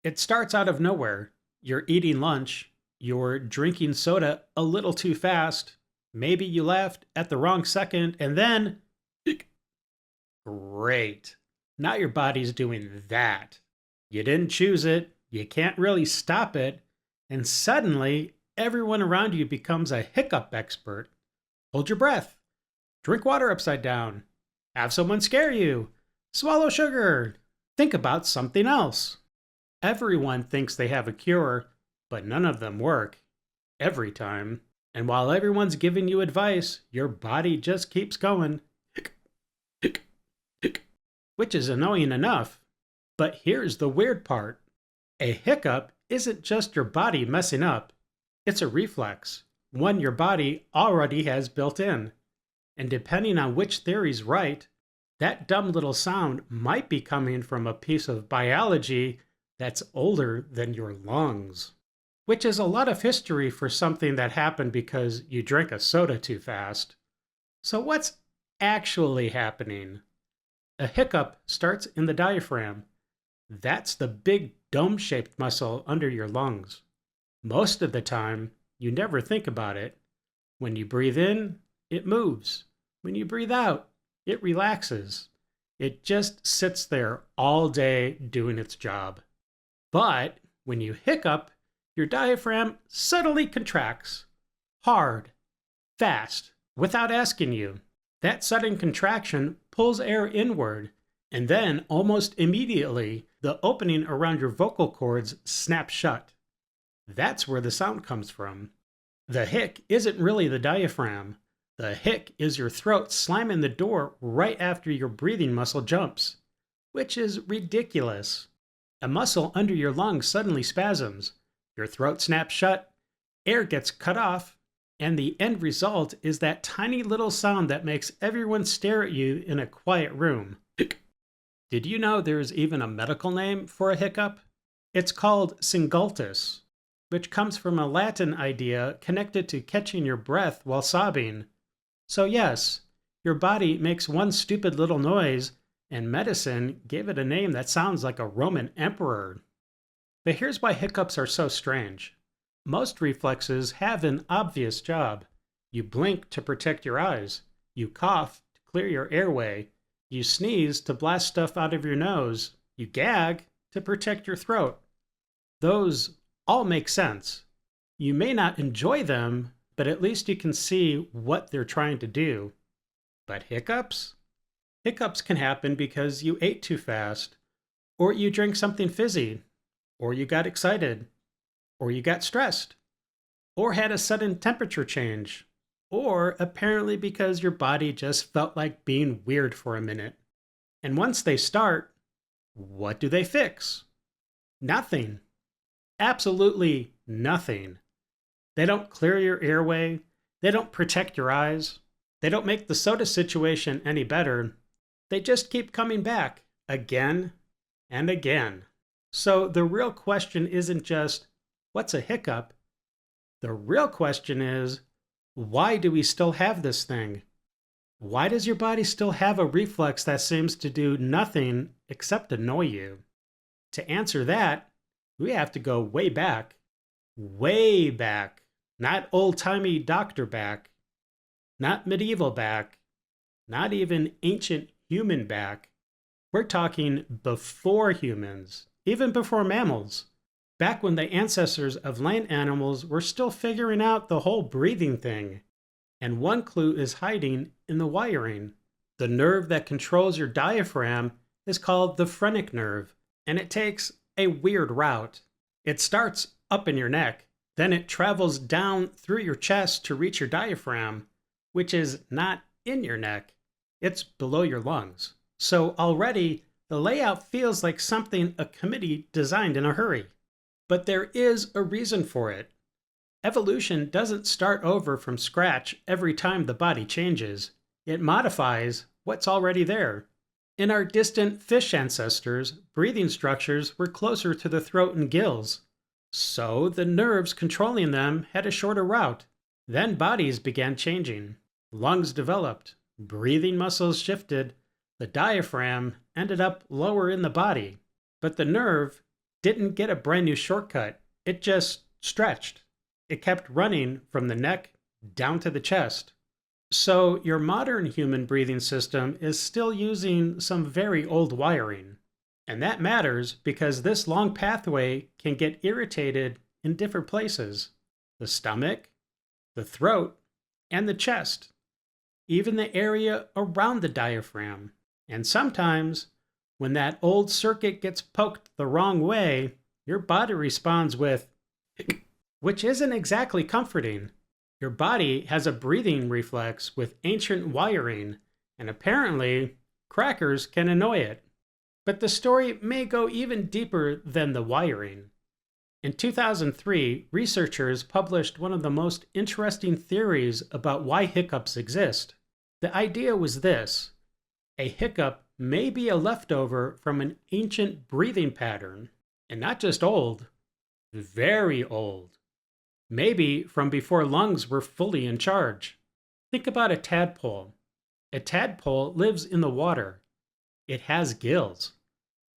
It starts out of nowhere. You're eating lunch, you're drinking soda a little too fast, maybe you laughed at the wrong second, and then, great. Now your body's doing that. You didn't choose it, you can't really stop it, and suddenly everyone around you becomes a hiccup expert. Hold your breath. Drink water upside down. Have someone scare you. Swallow sugar. Think about something else. Everyone thinks they have a cure, but none of them work. Every time. And while everyone's giving you advice, your body just keeps going. Which is annoying enough. But here's the weird part. A hiccup isn't just your body messing up. It's a reflex, one your body already has built in. And depending on which theory's right, that dumb little sound might be coming from a piece of biology that's older than your lungs. Which is a lot of history for something that happened because you drank a soda too fast. So what's actually happening? A hiccup starts in the diaphragm. That's the big dome-shaped muscle under your lungs. Most of the time, you never think about it. When you breathe in, it moves. When you breathe out, it relaxes. It just sits there all day doing its job. But when you hiccup, your diaphragm suddenly contracts. Hard, fast, without asking you. That sudden contraction pulls air inward, and then almost immediately, the opening around your vocal cords snaps shut. That's where the sound comes from. The hic isn't really the diaphragm. The hic is your throat slamming the door right after your breathing muscle jumps, which is ridiculous. A muscle under your lungs suddenly spasms, your throat snaps shut, air gets cut off, and the end result is that tiny little sound that makes everyone stare at you in a quiet room. Did you know there's even a medical name for a hiccup? It's called singultus, which comes from a Latin idea connected to catching your breath while sobbing. So yes, your body makes one stupid little noise, and medicine gave it a name that sounds like a Roman emperor. But here's why hiccups are so strange. Most reflexes have an obvious job. You blink to protect your eyes. You cough to clear your airway. You sneeze to blast stuff out of your nose. You gag to protect your throat. Those all make sense. You may not enjoy them, but at least you can see what they're trying to do. But hiccups? Hiccups can happen because you ate too fast, or you drank something fizzy, or you got excited, or you got stressed, or had a sudden temperature change, or apparently because your body just felt like being weird for a minute. And once they start, what do they fix? Nothing. Absolutely nothing. They don't clear your airway. They don't protect your eyes. They don't make the soda situation any better. They just keep coming back again and again. So the real question isn't just, what's a hiccup? The real question is, why do we still have this thing? Why does your body still have a reflex that seems to do nothing except annoy you? To answer that, we have to go way back. Way back. Not old-timey doctor back. Not medieval back. Not even ancient human back. We're talking before humans, even before mammals. Back when the ancestors of land animals were still figuring out the whole breathing thing. And one clue is hiding in the wiring. The nerve that controls your diaphragm is called the phrenic nerve, and it takes a weird route. It starts up in your neck, then it travels down through your chest to reach your diaphragm, which is not in your neck. It's below your lungs. So already, the layout feels like something a committee designed in a hurry. But there is a reason for it. Evolution doesn't start over from scratch every time the body changes. It modifies what's already there. In our distant fish ancestors, breathing structures were closer to the throat and gills. So the nerves controlling them had a shorter route. Then bodies began changing. Lungs developed. Breathing muscles shifted. The diaphragm ended up lower in the body. But the nerve didn't get a brand new shortcut. It just stretched. It kept running from the neck down to the chest. So your modern human breathing system is still using some very old wiring. And that matters because this long pathway can get irritated in different places: the stomach, the throat, and the chest, even the area around the diaphragm. And sometimes, when that old circuit gets poked the wrong way, your body responds with, which isn't exactly comforting. Your body has a breathing reflex with ancient wiring, and apparently, crackers can annoy it. But the story may go even deeper than the wiring. In 2003, researchers published one of the most interesting theories about why hiccups exist. The idea was this: a hiccup may be a leftover from an ancient breathing pattern, and not just old, very old. Maybe from before lungs were fully in charge. Think about a tadpole. A tadpole lives in the water. It has gills,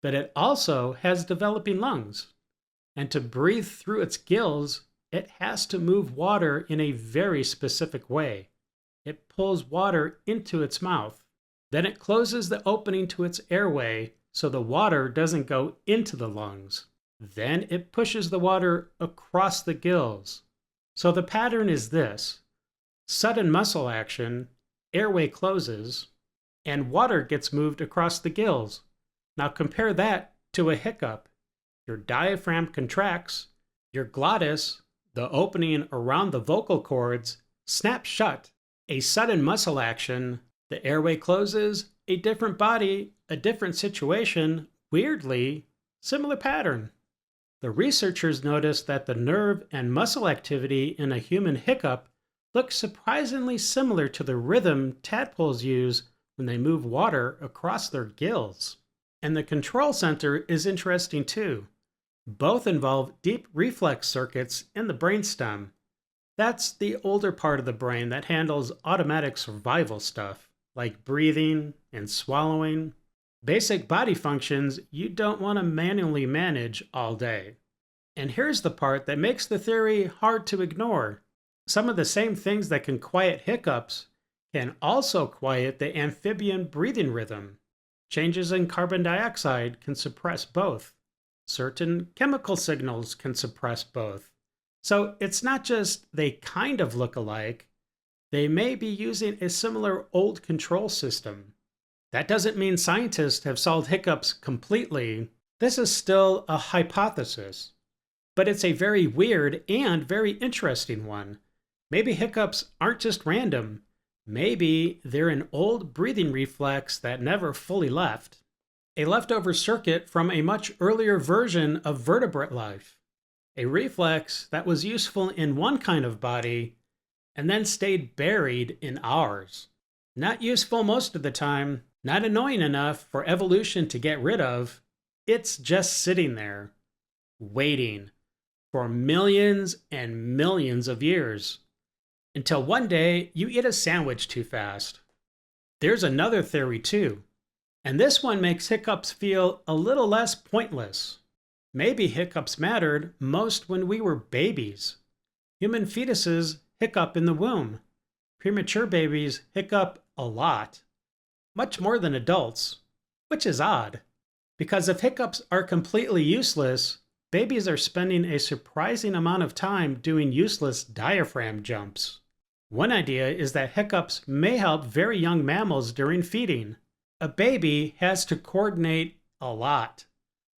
but it also has developing lungs. And to breathe through its gills, it has to move water in a very specific way. It pulls water into its mouth. Then it closes the opening to its airway so the water doesn't go into the lungs. Then it pushes the water across the gills. So the pattern is this: sudden muscle action, airway closes, and water gets moved across the gills. Now compare that to a hiccup. Your diaphragm contracts, your glottis, the opening around the vocal cords, snaps shut. A sudden muscle action, the airway closes, a different body, a different situation, weirdly, similar pattern. The researchers noticed that the nerve and muscle activity in a human hiccup looks surprisingly similar to the rhythm tadpoles use when they move water across their gills. And the control center is interesting too. Both involve deep reflex circuits in the brainstem. That's the older part of the brain that handles automatic survival stuff, like breathing and swallowing. Basic body functions you don't want to manually manage all day. And here's the part that makes the theory hard to ignore. Some of the same things that can quiet hiccups can also quiet the amphibian breathing rhythm. Changes in carbon dioxide can suppress both. Certain chemical signals can suppress both. So it's not just they kind of look alike, they may be using a similar old control system. That doesn't mean scientists have solved hiccups completely. This is still a hypothesis. But it's a very weird and very interesting one. Maybe hiccups aren't just random. Maybe they're an old breathing reflex that never fully left. A leftover circuit from a much earlier version of vertebrate life. A reflex that was useful in one kind of body and then stayed buried in ours. Not useful most of the time, not annoying enough for evolution to get rid of. It's just sitting there, waiting for millions and millions of years, until one day you eat a sandwich too fast. There's another theory too, and this one makes hiccups feel a little less pointless. Maybe hiccups mattered most when we were babies. Human fetuses hiccup in the womb. Premature babies hiccup a lot, much more than adults, which is odd, because if hiccups are completely useless, babies are spending a surprising amount of time doing useless diaphragm jumps. One idea is that hiccups may help very young mammals during feeding. A baby has to coordinate a lot.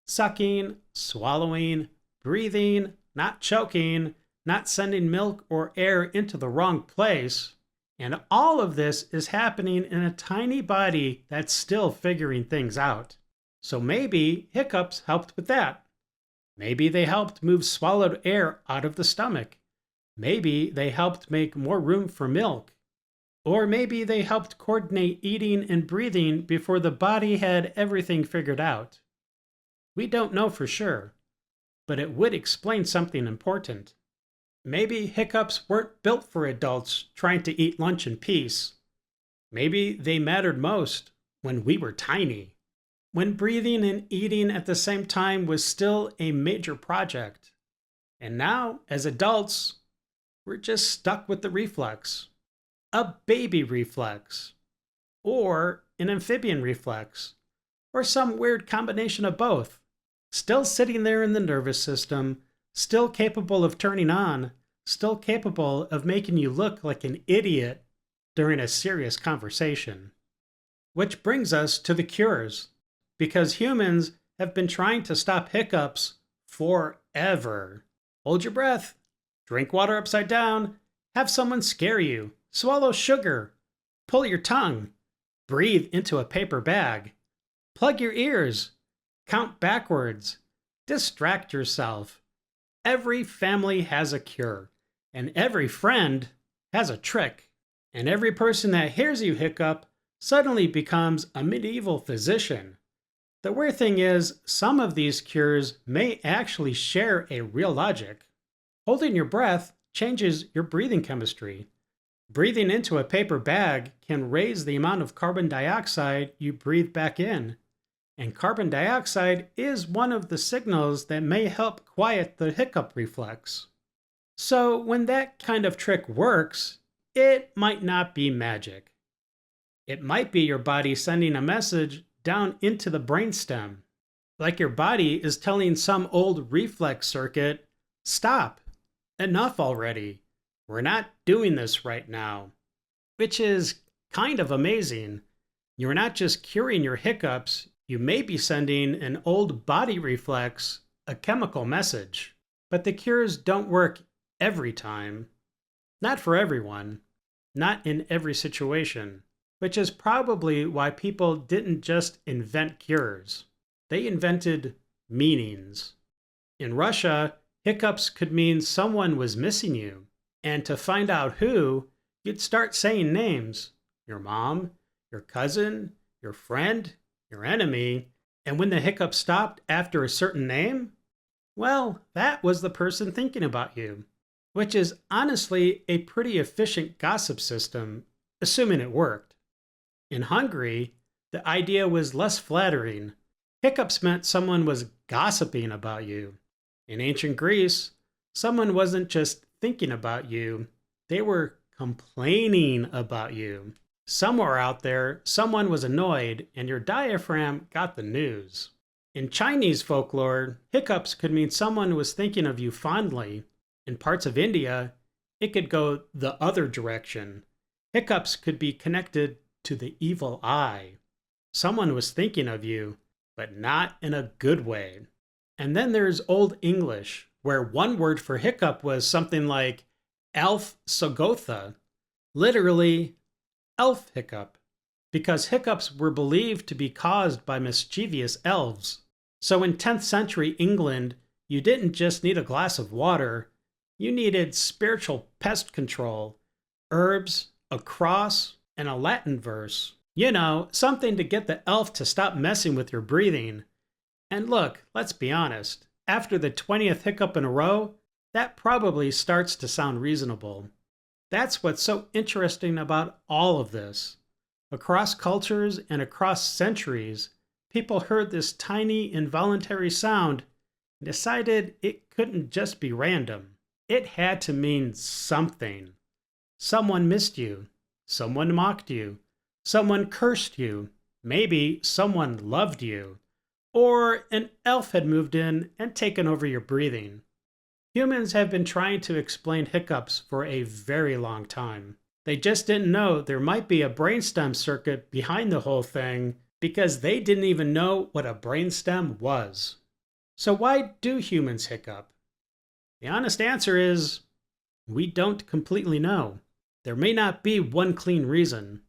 Sucking, swallowing, breathing, not choking, not sending milk or air into the wrong place. And all of this is happening in a tiny body that's still figuring things out. So maybe hiccups helped with that. Maybe they helped move swallowed air out of the stomach. Maybe they helped make more room for milk. Or maybe they helped coordinate eating and breathing before the body had everything figured out. We don't know for sure, but it would explain something important. Maybe hiccups weren't built for adults trying to eat lunch in peace. Maybe they mattered most when we were tiny. when breathing and eating at the same time was still a major project. And now, as adults, we're just stuck with the reflex. A baby reflex, or an amphibian reflex, or some weird combination of both. Still sitting there in the nervous system, still capable of turning on, still capable of making you look like an idiot during a serious conversation. Which brings us to the cures, because humans have been trying to stop hiccups forever. Hold your breath, drink water upside down, have someone scare you, swallow sugar, pull your tongue, breathe into a paper bag, plug your ears, count backwards, distract yourself. Every family has a cure, and every friend has a trick. And every person that hears you hiccup suddenly becomes a medieval physician. The weird thing is, some of these cures may actually share a real logic. Holding your breath changes your breathing chemistry. Breathing into a paper bag can raise the amount of carbon dioxide you breathe back in. And carbon dioxide is one of the signals that may help quiet the hiccup reflex. So when that kind of trick works, it might not be magic. It might be your body sending a message down into the brainstem. Like your body is telling some old reflex circuit, stop, enough already. We're not doing this right now. Which is kind of amazing. You're not just curing your hiccups, you may be sending an old body reflex a chemical message. But the cures don't work every time. Not for everyone. Not in every situation. Which is probably why people didn't just invent cures. They invented meanings. In Russia, hiccups could mean someone was missing you. And to find out who, you'd start saying names. Your mom, your cousin, your friend, your enemy. And when the hiccup stopped after a certain name, well, that was the person thinking about you. Which is honestly a pretty efficient gossip system, assuming it worked. In Hungary, the idea was less flattering. Hiccups meant someone was gossiping about you. In ancient Greece, someone wasn't just thinking about you, they were complaining about you. Somewhere out there, someone was annoyed and your diaphragm got the news. In Chinese folklore, hiccups could mean someone was thinking of you fondly. In parts of India, it could go the other direction. Hiccups could be connected to the evil eye. Someone was thinking of you, but not in a good way. And then there's Old English, where one word for hiccup was something like elf sogotha, literally elf hiccup, because hiccups were believed to be caused by mischievous elves. So in 10th century England, you didn't just need a glass of water, you needed spiritual pest control, herbs, a cross, and a Latin verse. You know, something to get the elf to stop messing with your breathing. And look, let's be honest, after the 20th hiccup in a row, that probably starts to sound reasonable. That's what's so interesting about all of this. Across cultures and across centuries, people heard this tiny involuntary sound and decided it couldn't just be random. It had to mean something. Someone missed you. Someone mocked you. Someone cursed you. Maybe someone loved you. Or an elf had moved in and taken over your breathing. Humans have been trying to explain hiccups for a very long time. They just didn't know there might be a brainstem circuit behind the whole thing because they didn't even know what a brainstem was. So why do humans hiccup? The honest answer is, we don't completely know. There may not be one clean reason.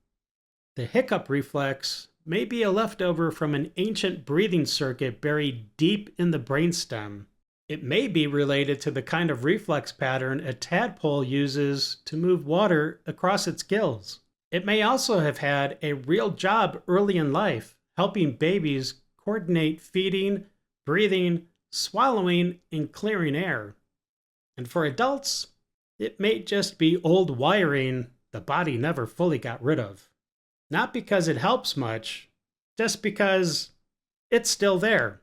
The hiccup reflex may be a leftover from an ancient breathing circuit buried deep in the brainstem. It may be related to the kind of reflex pattern a tadpole uses to move water across its gills. It may also have had a real job early in life, helping babies coordinate feeding, breathing, swallowing, and clearing air. And for adults, it may just be old wiring the body never fully got rid of. Not because it helps much, just because It's still there.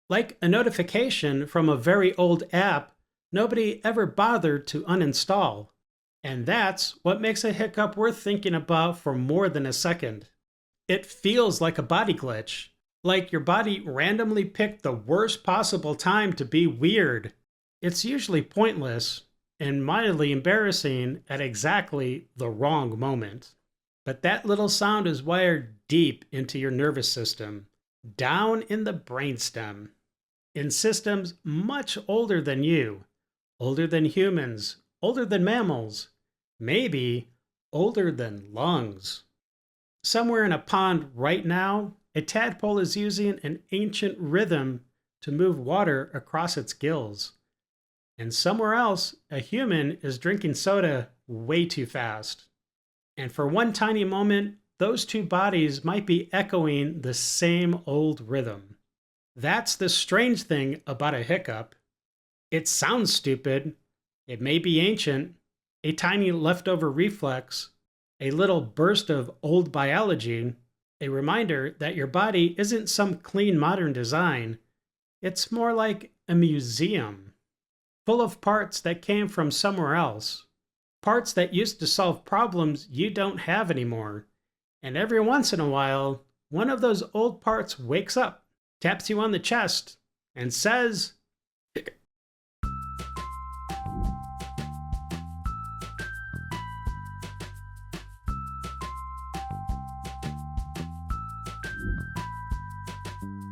Like a notification from a very old app nobody ever bothered to uninstall. And that's what makes a hiccup worth thinking about for more than a second. It feels like a body glitch, like your body randomly picked the worst possible time to be weird. It's usually pointless and mildly embarrassing at exactly the wrong moment. But that little sound is wired deep into your nervous system, down in the brainstem, in systems much older than you, older than humans, older than mammals, maybe older than lungs. Somewhere in a pond right now, a tadpole is using an ancient rhythm to move water across its gills. And somewhere else, a human is drinking soda way too fast. And for one tiny moment, those two bodies might be echoing the same old rhythm. That's the strange thing about a hiccup. It sounds stupid. It may be ancient, a tiny leftover reflex, a little burst of old biology, a reminder that your body isn't some clean modern design. It's more like a museum, full of parts that came from somewhere else, parts that used to solve problems you don't have anymore. And every once in a while, one of those old parts wakes up, taps you on the chest, and says,